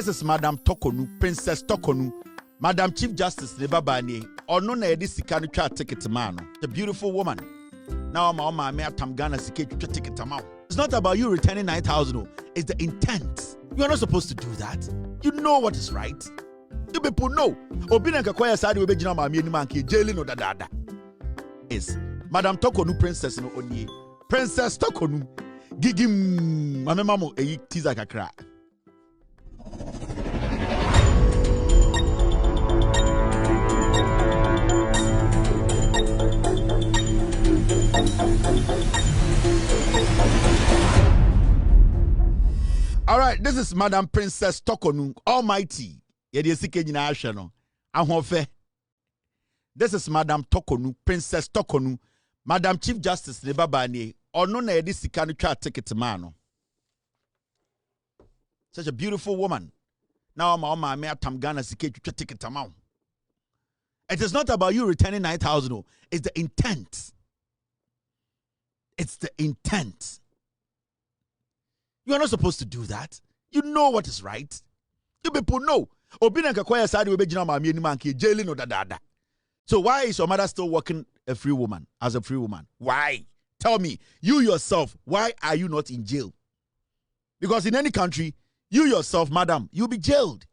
This is Madam Torkonu, Princess Torkonu, Madam Chief Justice Nebabani, or no na sika no twa ticket man. The beautiful woman. Now my me atam Ghana sika twa ticket man. It's not about you returning 9,000. It's the intent. You are not supposed to do that. You know what is right. You people know. Obina kakwaya side we be jina ma me ni MAAKYE jailing no dada. Is Madam Torkonu Princess no onye. Princess Torkonu gigim mame mamo eyi teaser kakra. All right, this is Madam Princess Torkonu, Almighty. This is Madam Torkonu, Princess Torkonu, Madam Chief Justice Nebabani, or no na sika no twa ticket man. Such a beautiful woman. Now my me atam Ghana sika twa ticket man. It is not about you returning 9,000. It's the intent. It's the intent. You are not supposed to do that. You know what is right. You people know. Obina kakwaya side we be jina ma me ni MAAKYE jailing no dada. So why is your mother still working a free woman as a free woman? Why? Tell me, you yourself, why are you not in jail? Because in any country, you yourself, madam, you'll be jailed.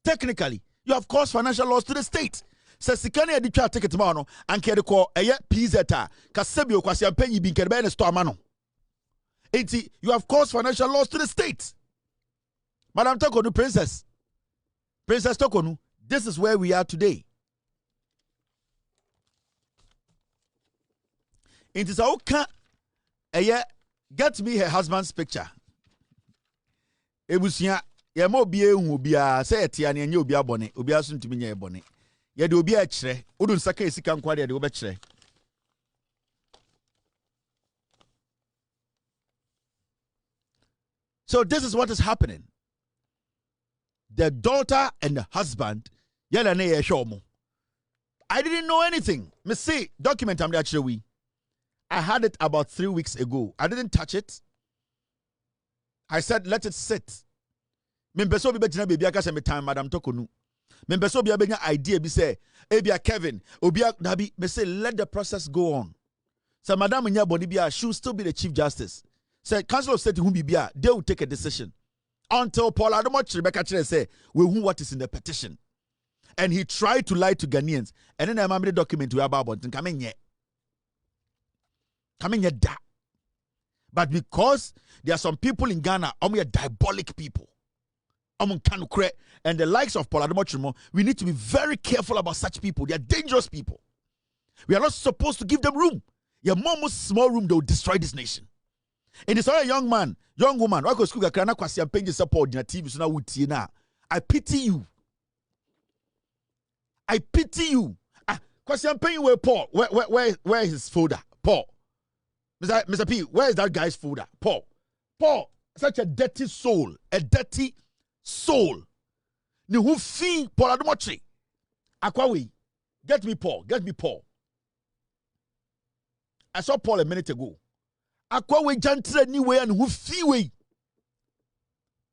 Technically, you have caused financial loss to the state. Se sikani editwa ticket mano ankede ko eye PZ kasebio kwasi ampenyi bi nkede be ne store mano. You have caused financial loss to the state. Madam Torkonu, Princess Torkonu, this is where we are today. It is okay. Get me her husband's picture. Ebusia, ye mo bie hu bia say etia ne nye obi abone, obi aso ntumi nye ebone. Ye de obi a kire, odun saka esika nkwa de obi kire. So this is what is happening. The daughter and the husband, I didn't know anything. Me see, document I'm actually. I had it about 3 weeks ago. I didn't touch it. I said, let it sit. Membeso bi bejina baby aka se me time Madam Torkonu. Membeso bi abenya idea bi say, Kevin, obia dabi me say let the process go on. So Madam nya boni bia she will still be the Chief Justice. Say Council of State who be bia, they will take a decision. Until Paul Adom-Otchere say we who what is in the petition. And he tried to lie to Ghanaians. And then I remember the document we are about coming yet. Da. But because there are some people in Ghana, diabolic people. And the likes of Paul Adom-Otchere, we need to be very careful about such people. They are dangerous people. We are not supposed to give them room. Your most small room, they will destroy this nation. And it's a young man, young woman, I pity you. I pity you. Because I'm paying where Paul, where is his folder? Paul. Mr. P, where is that guy's folder? Paul, such a dirty soul. Ni who fee Paul Adom-Otchere. Akwawi, get me Paul. I saw Paul a minute ago. Akwawi jantre ni way and who fee way.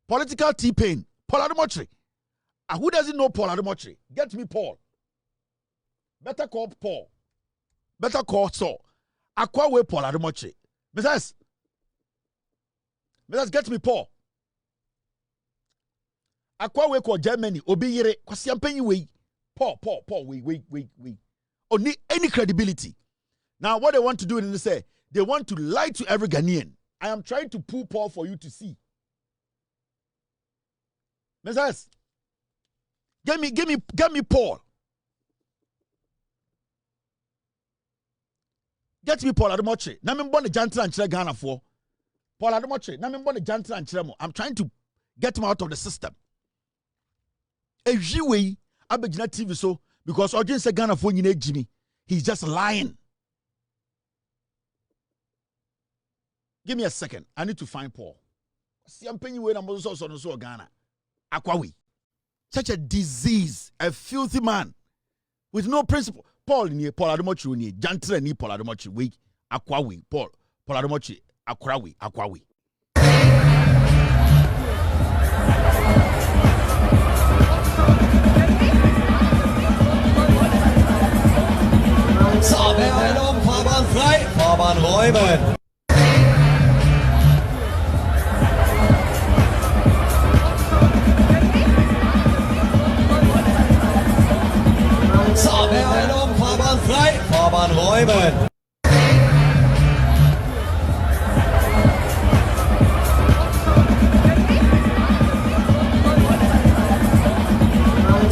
Political T-Pain. Paul Adom-Otchere. Who doesn't know Paul Adom-Otchere? Get me Paul. Better call Paul. Better call Saul. Akwawi Paul Adom-Otchere. Mrs. Get me Paul. Akwawi call Germany. Obi yere. Kwasi ampenyi way. Paul. Wait. Only any credibility. Now what they want to do is they say, they want to lie to every Ghanaian. I am trying to pull Paul for you to see. Mrs. Get me Paul. Get me Paul Adom-Otchere. Na me mbone jantra nchire Ghana for. Paul Adom-Otchere. Na me mbone jantra nchire mo. I'm trying to get him out of the system. Ejiwe abegina TV so because audience say Ghana for nyine Jimmy. He's just lying. Give me a second. I need to find Paul. See, I'm paying you when I'm also Ghana. Akwawi. Such a disease, a filthy man with no principle. Paul Adom-Otchere ni jantre ni Paul Adom-Otchere we Akwawi. Paul Adom-Otchere Akwawi. räumen. So, Beeilung, Fahrbahn frei, Fahrbahn räumen.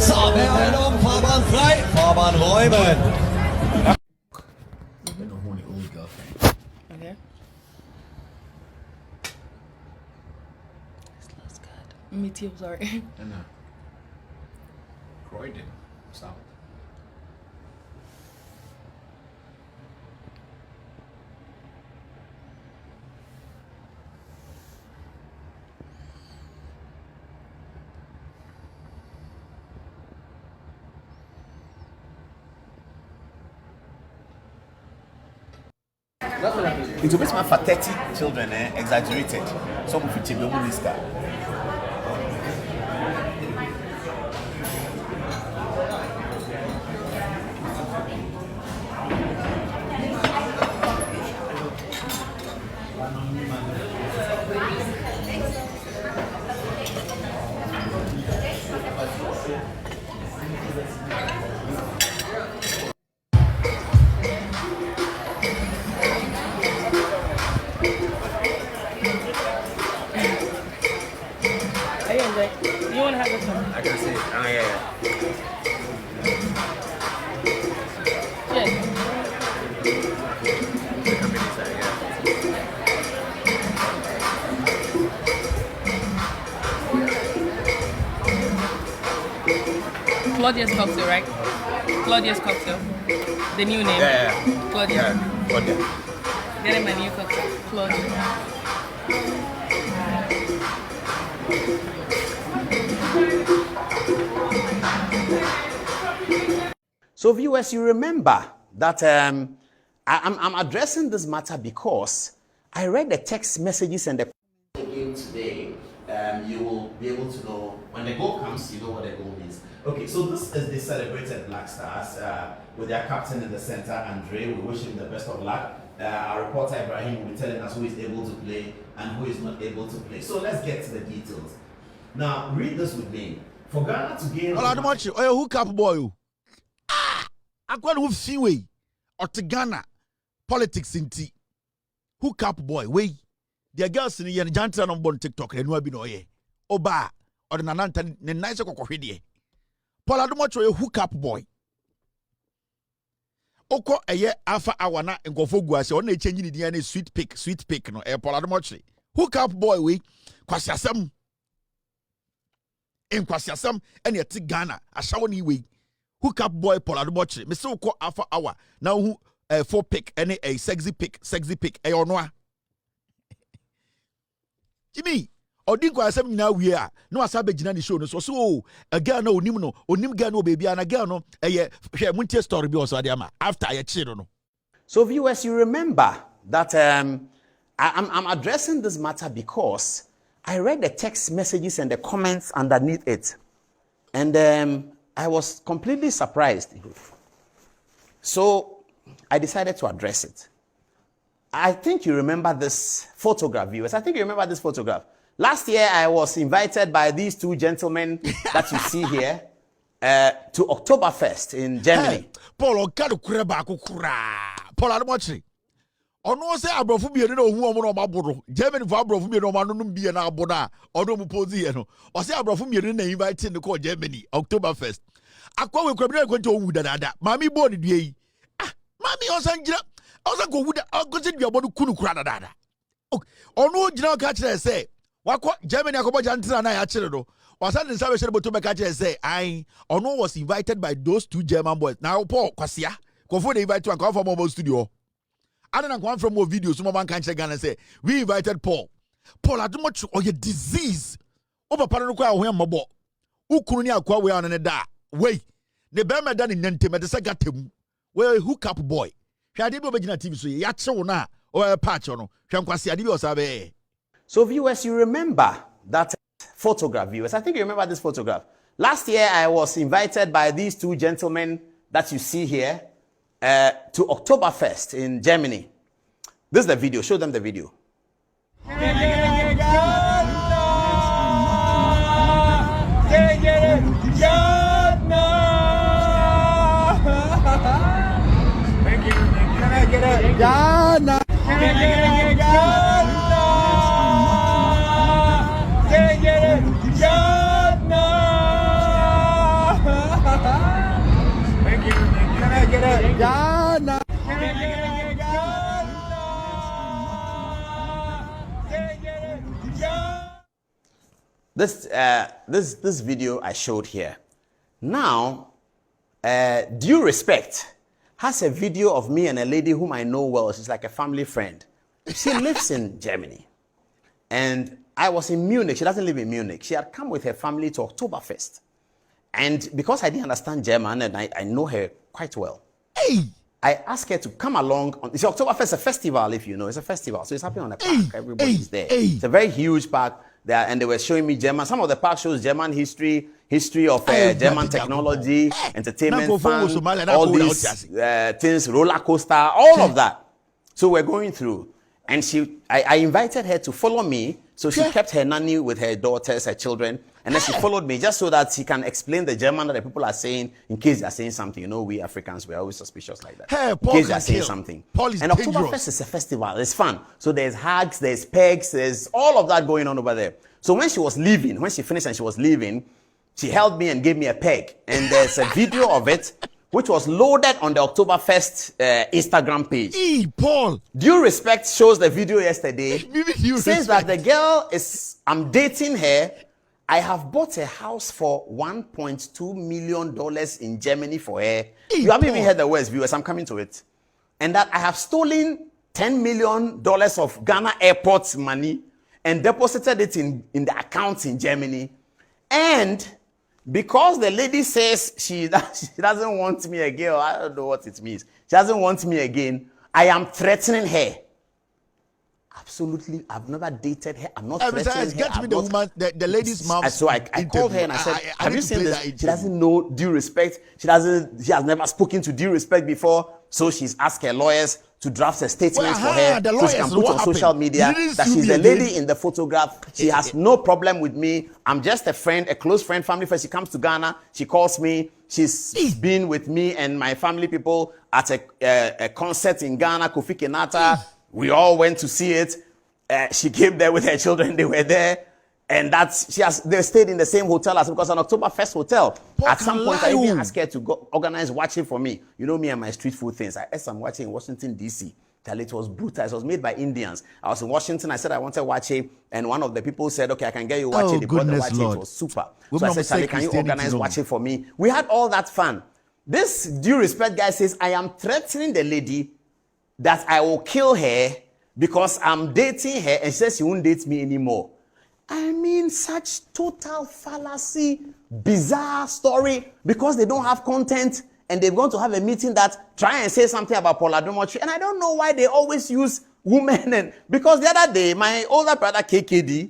So, Beeilung, Fahrbahn frei, Fahrbahn räumen. I've been a horny old girlfriend. Okay. This looks good. Me too, sorry. And Croydon. Stop. It will be for 30 children, exaggerated. Some of it will be this guy. You want to have this one? I can see it. Oh, yeah. Yeah. The company side, yeah. Claudia's cocktail, right? Claudia's cocktail. The new name. Yeah. Claudia. Yeah. Claudia. Get him a new cocktail. Claudia. So viewers, you remember that I'm addressing this matter because I read the text messages and the again today. You will be able to know when the goal comes, you know what the goal means. Okay, so this is the celebrated Black Stars with their captain in the center, Andre. We wish him the best of luck. Our reporter Ibrahim will be telling us who is able to play and who is not able to play. So let's get to the details. Now, read this with me. For Ghana to gain... Adom-Otchere, oh, hook up boy. I'm going to see way. Or to Ghana, politics in tea. Hook up boy, way. The girls in the Jantan on TikTok, and no be no ye. Oba, or the Nananta, the nice of Cohidi. Paul Adom-Otchere, hook up boy. Oko a year alpha awana and go for guas, only changing the DNA sweet pick, no, Paul Adom-Otchere. Hook up boy, we, Kwasiasam. In Kwasiasam, and yet Ghana, Ashawo-Kevin. Hook up boy Paul Adom-Otchere. Me so call alpha hour. Now who 4 pick, any a sexy pick, a Onua. Jimmy, or didn't go asem now we are. No asabe jina the show. So a girl no onim girl no baby and a girl no share muntie story be also adiama after a chill no. So viewers, you remember that I'm addressing this matter because I read the text messages and the comments underneath it. And I was completely surprised. So I decided to address it. I think you remember this photograph, viewers. I think you remember this photograph. Last year, I was invited by these two gentlemen that you see here to Oktoberfest in Germany. Paul Adom-Otchere. Ono say abrofu bi no hu omo no maboro Germany for abrofu bi no ma no bi na abona ono mu pozi ye no o say abrofu bi na invite no call Germany Oktoberfest akwa we kwabira kwento owu dada mami bo ne due yi ah mami osan gira osan ko wu da ogosi dua bo no kunu kura dada ono gira ka kire say wakọ Germany akobo jantra na ya kire no wasan den sabe shere boto be ka kire say ai ono was invited by those two German boys now Paul Kwasia kofo dey invite to an come from studio. I don't know from more videos. Some man can't check and say we invited Paul. Paul Adom-Otchere or your disease. Oba paranokwa we mabo. Ukunu akwa we on da. Wait. The bema done in nente me say gatem. We hook up boy. Hwade be obegina TV so ya chewo na o patch no. Hwankwase ade bi osabe. So viewers, you remember that photograph, viewers. I think you remember this photograph. Last year I was invited by these two gentlemen that you see here to Oktoberfest in Germany. This is the video. Show them the video. This video I showed here. Now, Due Respect has a video of me and a lady whom I know well. She's like a family friend. She lives in Germany. And I was in Munich. She doesn't live in Munich. She had come with her family to Oktoberfest. And because I didn't understand German and I know her quite well, I asked her to come along. It's Oktoberfest, is a festival, if you know. It's a festival. So it's happening on a park. Everybody's there. It's a very huge park there. And they were showing me German. Some of the park shows German history of German technology, entertainment, fun, all these things, roller coaster, all of that. So we're going through. And I invited her to follow me. So she kept her nanny with her daughters, her children. And then she followed me just so that she can explain the German that the people are saying in case they're saying something. You know, we Africans, we're always suspicious like that. Hey, in case they're saying something. And Oktoberfest is a festival. It's fun. So there's hugs, there's pegs, there's all of that going on over there. So when she was leaving, when she finished and she was leaving, she held me and gave me a peg. And there's a video of it, which was loaded on the Oktoberfest Instagram page. Paul. Due Respect shows the video yesterday. Says that the girl I'm dating her. I have bought a house for $1.2 million in Germany for her. You haven't even heard the words, viewers. I'm coming to it. And that I have stolen $10 million of Ghana airport money and deposited it in the accounts in Germany. And because the lady says she doesn't want me again, or I don't know what it means. She doesn't want me again. I am threatening her. Absolutely, I've never dated her. I'm not threatening her. Get to me the woman, the lady's mom. So I called her and I said, "Have you seen this? She doesn't know Due Respect. She has never spoken to Due Respect before. So she's asked her lawyers to draft a statement for her so she can put on social media that she's the lady in the photograph. She has no problem with me. I'm just a friend, a close friend, family friend. She comes to Ghana. She calls me. She's been with me and my family people at a concert in Ghana, Kofi Kenata. We all went to see it. She came there with her children. They were there. And they stayed in the same hotel as because an Oktoberfest hotel. At some point, I even asked her to go organize watching for me. You know me and my street food things. I ate some watching in Washington, D.C. It was brutal. It was made by Indians. I was in Washington. I said I wanted watching. And one of the people said, okay, I can get you watching. They brought the watching. It was super. So I said, Charlie, can you organize watching for me? We had all that fun. This Due Respect guy says, I am threatening the lady that I will kill her because I'm dating her and she says she won't date me anymore. I mean, such total fallacy, bizarre story because they don't have content and they're going to have a meeting that try and say something about Paul Adom-Otchere. And I don't know why they always use women. And because the other day, my older brother KKD,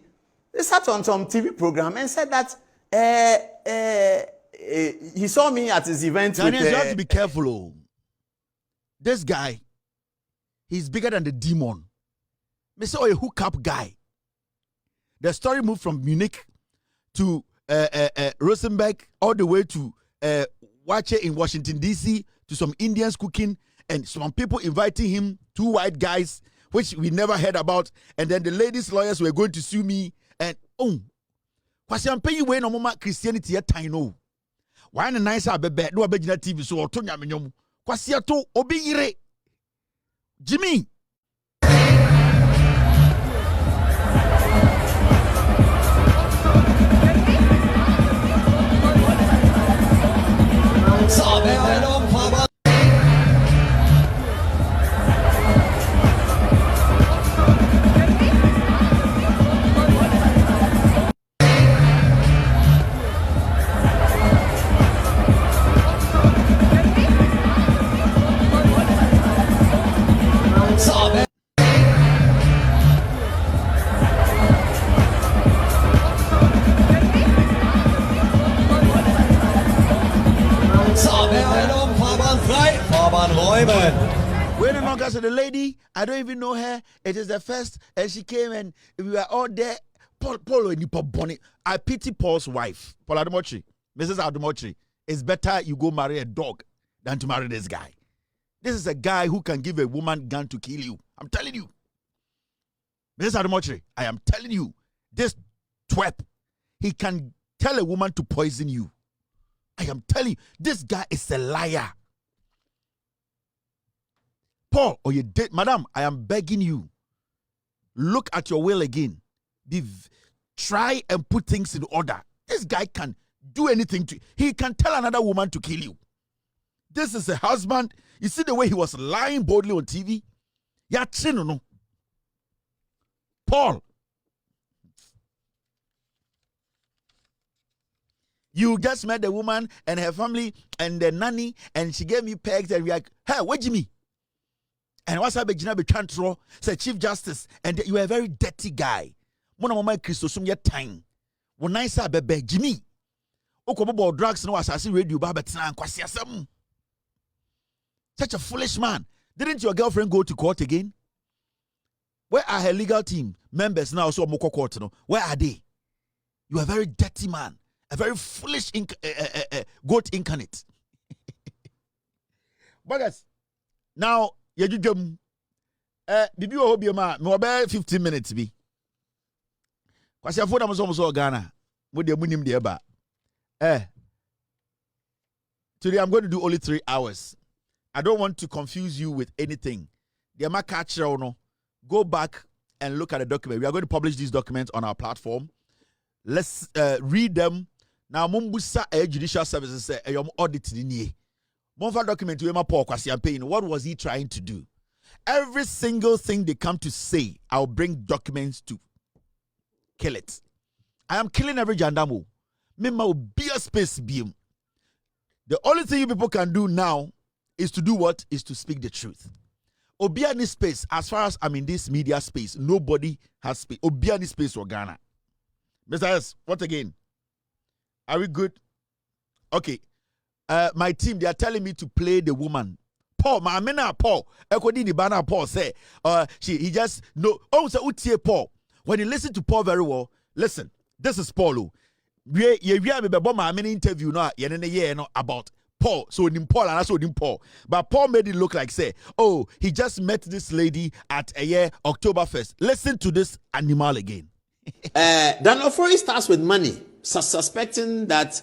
they sat on some TV program and said that he saw me at his event. Daniel, you have to be careful. Oh. This guy, he's bigger than the demon. Mr. a hookup guy. The story moved from Munich to Rosenberg all the way to Watcher in Washington, D.C., to some Indians cooking and some people inviting him, 2 white guys, which we never heard about. And then the ladies' lawyers were going to sue me. And, kwasi I'm paying way no more Christianity at Taino. Why a nice bed, no abegina TV, so Tonya Minyom. Kwasi ato, obeyire. Jimmy. Fahrbahn räumen. When the knock said the lady, I don't even know her. It is the first, and she came and we were all there. Paul Bonnie. I pity Paul's wife, Paul Adom-Otchere, Mrs. Adom-Otchere. It's better you go marry a dog than to marry this guy. This is a guy who can give a woman gun to kill you. I'm telling you. Mrs. Adom-Otchere, I am telling you, this twerp, he can tell a woman to poison you. I am telling you, this guy is a liar. Paul, or you did, madam, I am begging you. Look at your will again. Try and put things in order. This guy can do anything to you. He can tell another woman to kill you. This is a husband. You see the way he was lying boldly on TV? Yeah, no. Paul. You just met the woman and her family and the nanny, and she gave me pegs and we like, hey, what do you mean? And what's up, Jina Bechantro, said Chief Justice, and you are a very dirty guy. Mona mama Christosum yet time. When I said bebe Jimmy. Okobo drugs no assassin radio babetan kwasiasam. Such a foolish man. Didn't your girlfriend go to court again? Where are her legal team members now? So Moko court no. Where are they? You are a very dirty man. A very foolish goat incarnate. But now Yajujum Bibi Obioma, no about 15 minutes be. Kwasi afo na mo Ghana. Mo de munim de ba. Today I'm going to do only 3 hours. I don't want to confuse you with anything. The MAAKYE no. Go back and look at the document. We are going to publish these documents on our platform. Let's read them. Now, Mumbusa Judicial Services say, audit ni. Monfa document we Paul Kwasi Ampey. What was he trying to do? Every single thing they come to say, I'll bring documents to kill it. I am killing every jandamo. Mema will be a space beam. The only thing you people can do now is to do what? Is to speak the truth. Obiani space, as far as I'm in this media space, nobody has space. Obiani space for Ghana. Mr. S, what again? Are we good? Okay. My team, they are telling me to play the woman. Paul, my amena Paul. Ekodi ni bana Paul say, he just no. Oh, so utie Paul. When you listen to Paul very well, listen. This is Paul. We me be my interview now. About Paul. So Paul and also Paul. But Paul made it look like say, oh, he just met this lady at a year October 1st. Listen to this animal again. Danofori starts with money, suspecting that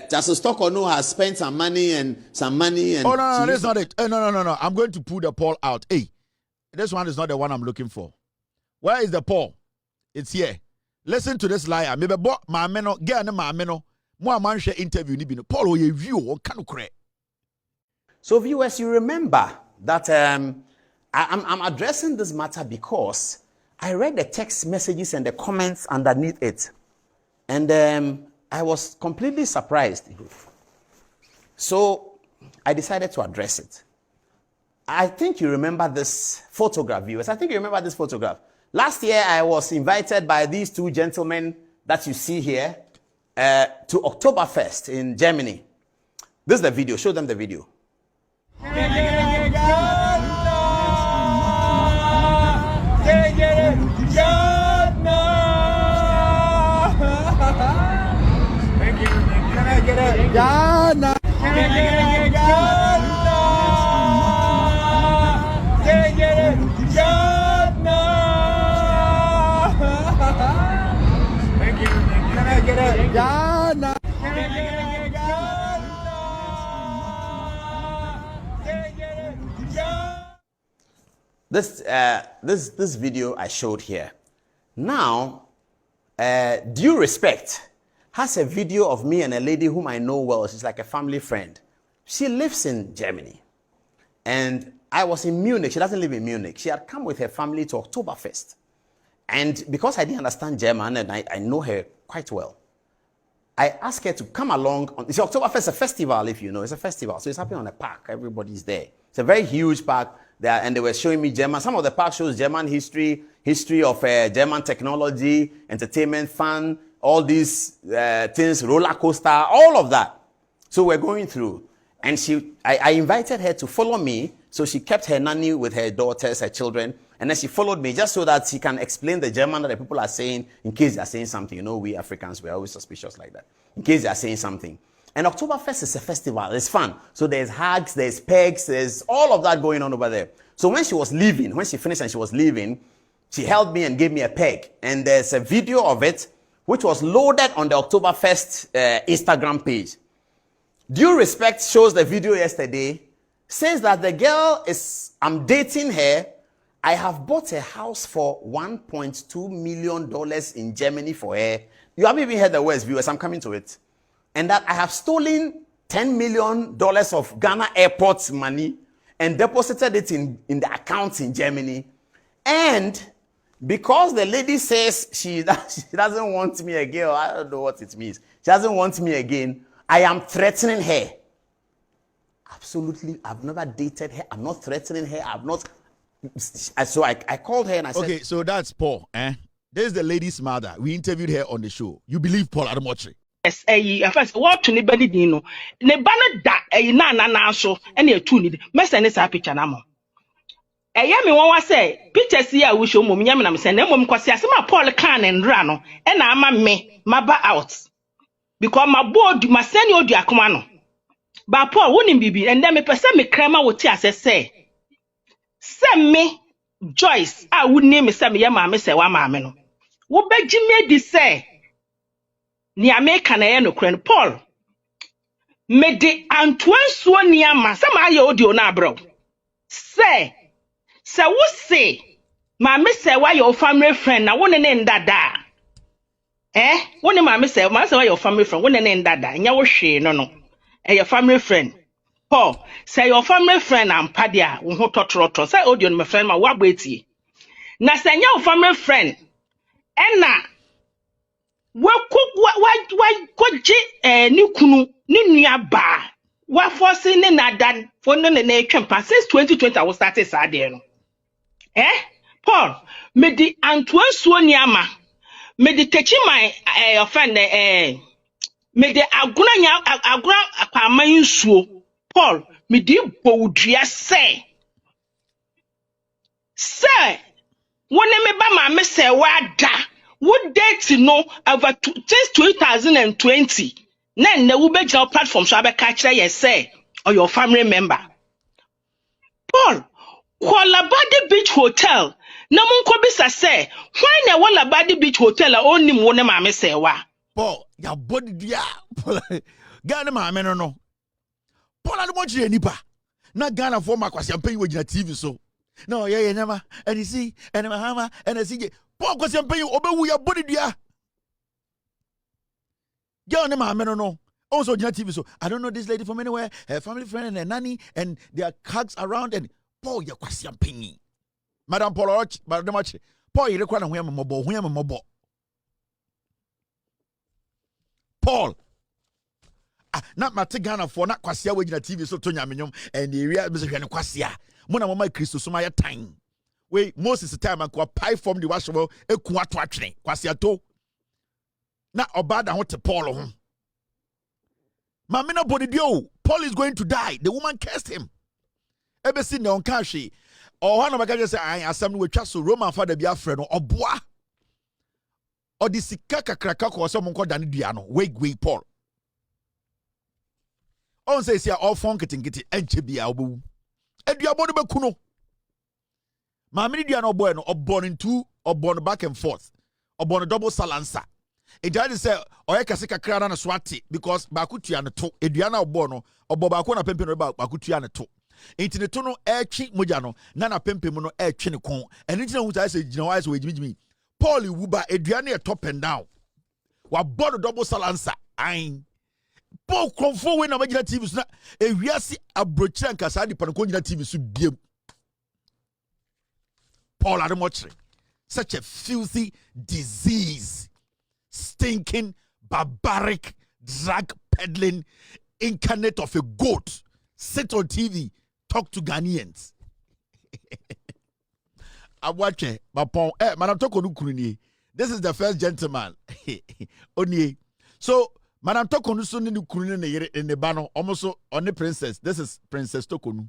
Justice Torkonu has spent some money and oh no, that's not it. No. I'm going to pull the Paul out. Hey, this one is not the one I'm looking for. Where is the Paul? It's here. Listen to this liar. Maybe my meno, get my meno. More man share interview ni bino. Paul, you view on can correct. So viewers, you remember that I'm addressing this matter because I read the text messages and the comments underneath it. And I was completely surprised. So I decided to address it. I think you remember this photograph, viewers. I think you remember this photograph. Last year, I was invited by these two gentlemen that you see here to Oktoberfest in Germany. This is the video. Show them the video. This video I showed here. Now, Due Respect has a video of me and a lady whom I know well. She's like a family friend. She lives in Germany. And I was in Munich. She doesn't live in Munich. She had come with her family to Oktoberfest. And because I didn't understand German and I know her quite well, I asked her to come along. See, Oktoberfest is a festival, if you know. It's a festival. So it's happening on a park. Everybody's there. It's a very huge park there. And they were showing me German. Some of the park shows German history of German technology, entertainment, fun, all these things, roller coaster, all of that. So we're going through. And I invited her to follow me. So she kept her nanny with her daughters, her children. And then she followed me just so that she can explain the German that the people are saying in case they are saying something. You know, we Africans, we're always suspicious like that. In case they are saying something. And Oktoberfest is a festival. It's fun. So there's hugs, there's pegs, there's all of that going on over there. So when she was leaving, when she finished and she was leaving, she held me and gave me a peg. And there's a video of it, which was loaded on the Oktoberfest Instagram page. Due Respect shows the video yesterday, says that the girl I'm dating her. I have bought a house for $1.2 million in Germany for her. You haven't even heard the words, viewers. I'm coming to it. And that I have stolen $10 million of Ghana airport money and deposited it in the account in Germany. And because the lady says she doesn't want me again, I don't know what it means. She doesn't want me again. I am threatening her. Absolutely, I've never dated her. I'm not threatening her. I've not. So I called her and I said, okay, so that's Paul. This is the lady's mother. We interviewed her on the show. You believe Paul Adom-Otchere? Yes, first, what to anybody dino? Nebana da, na so, and you two need. Mensah is a picture now. Me one say, pictures here we show mum yam and send them because my Paul can and rano, and I'm me, my ba out. Because my board, my senior diacomano. But Paul wouldn't be, and then me person me crema would say. Send me Joyce. I would name me some yamma, say one mamma. What beg Jimmy de say? Ni American no Curren Paul. Me de Antoine Swan yama, some audio na bro. Say, what say? My miss say why your family friend na one name dada. One my miss say why your family friend one name dada. Nya wo hwe no. Your family friend. Paul, say your family friend and padia who totoro. Say audio my friend ma wabeti. Na say your family friend. Enna ni kunu ni nua ba. Wa force ni nadan for no na twempa since 2020 I was started sad there no. Paul, me di Antoine Suoniama. Me di techi my friend me di aguna akwaman nsuo. Paul, me di bowdua say. Say, when me ba ma me say wada. Would date no over since 2020. Then the Uber job platform so I catch you say or your family member. Paul, Kuala Badi Beach Hotel. No mun ko bisa say why na Kuala Badi Beach Hotel only mo na ma me say wa. Paul, ya body dia. Ghana ma me no. Paul Adom-Otchere nipa. Na Ghana for makwasi ampe we gina TV so. No, yeah, nyama. And you see, and Mahama, and I see Paul was paying obewu ya body dia. Girl name no. Also on TV so I don't know this lady from anywhere, her family friend and her nanny and their hugs around and Paul ya kwasi ampenyi. Madam Paul Adom-Otchere. Paul you require hwe mobo. Paul not mate Ghana for not kwasi we gina TV so to nyamenyom and the area be hwe ne kwasi a. Mo na mama Christo so my time. We Moses time and pie from the washable eku ato atwene kwasi ato na obada ho te Paul ho mamina body dio Paul is going to die. The woman cursed him ebesi ne onka hwe o ho na baka say I asam no watwa so Roman father bia frɛ no oboa odi sika kakraka ko so monko dane dua no we Paul on say sia all fun kitingiti enche bia obewu edua bodo beku no Mamini dia no boy no born into or born back and forth or born a double salansa. It just say oye kasika krana na swati because bakutua ne to eduana obo or bobako na pempe no bakutua ne to. Enti ne to no echi moja no na pempe mu no echi ne kon. Eni tina hu say gina wise we jimi. Paul wuba eduana e top and down. Wa born double salansa. Ain. Paul konfo we na magina TV so na ewiase abrochira nkasa di pan ko gina TV so biem. Paul Adom-Otchere, such a filthy disease, stinking, barbaric, drug peddling, incarnate of a goat, sit on TV, talk to Ghanaians. I'm watching, but Madam Torkonu. This is the first gentleman. Only. So, Madam Torkonu so ne kunu ne yere ne ba no almost on the princess. This is Princess Torkonu.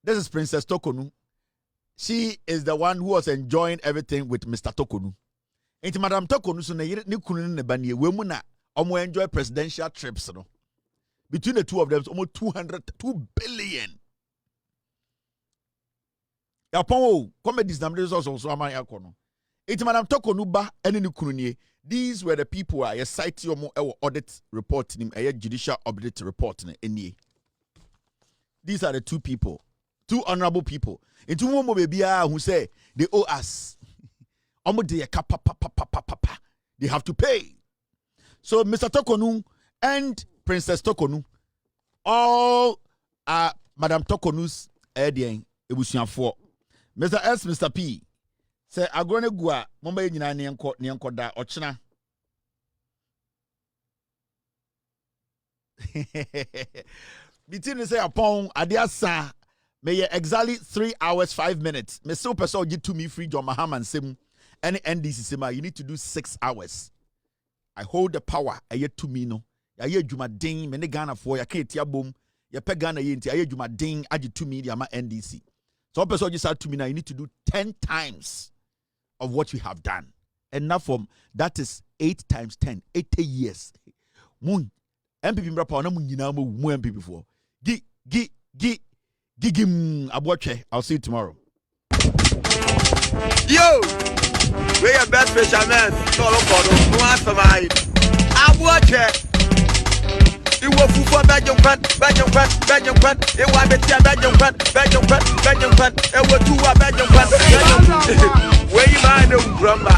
This is Princess Torkonu. She is the one who was enjoying everything with Mr. Torkonu. Into Madam Torkonu so ne yere ne kunu ne ba ne we mu na omo enjoy presidential trips no. Between the two of them, almost 2 billion. Yapon comedies numbers also am yakono. It's Madam Torkonu ba ene ni kunu nie. These were the people I cite your audit report nim judicial audit report ne. These are the two people, two honorable people. Into one baby who say they owe us. They have to pay. So Mr. Torkonu and Princess Torkonu, all are Madam Torkonu's edian ebusuafo. Mr. S, Mr. P. Say agone gua momba nyina ne enko da ochena. Between say upon adiasa may exactly 3 hours 5 minutes. Me so person get to me free John Mahama nsem any NDC sema you need to do 6 hours. I hold the power aye to me no. Ya ye djuma ding me ne Ghana for ya ka etia bom ya pe Ghana ye nti aye djuma ding age to me ya ma NDC. So person just said to me now you need to do 10 times of what you have done. And now from that is 8 times 10, 80 years. Moon MPP mrapa na munyina mu MPP for. Gigim Adwenepa. I'll see you tomorrow. Yo, we are best fishermen. Torkorkoo, no answer mine. Adwenepa. You will for Belgium, it was better Belgium, it was 2 Belgium. Where you mind, grandma,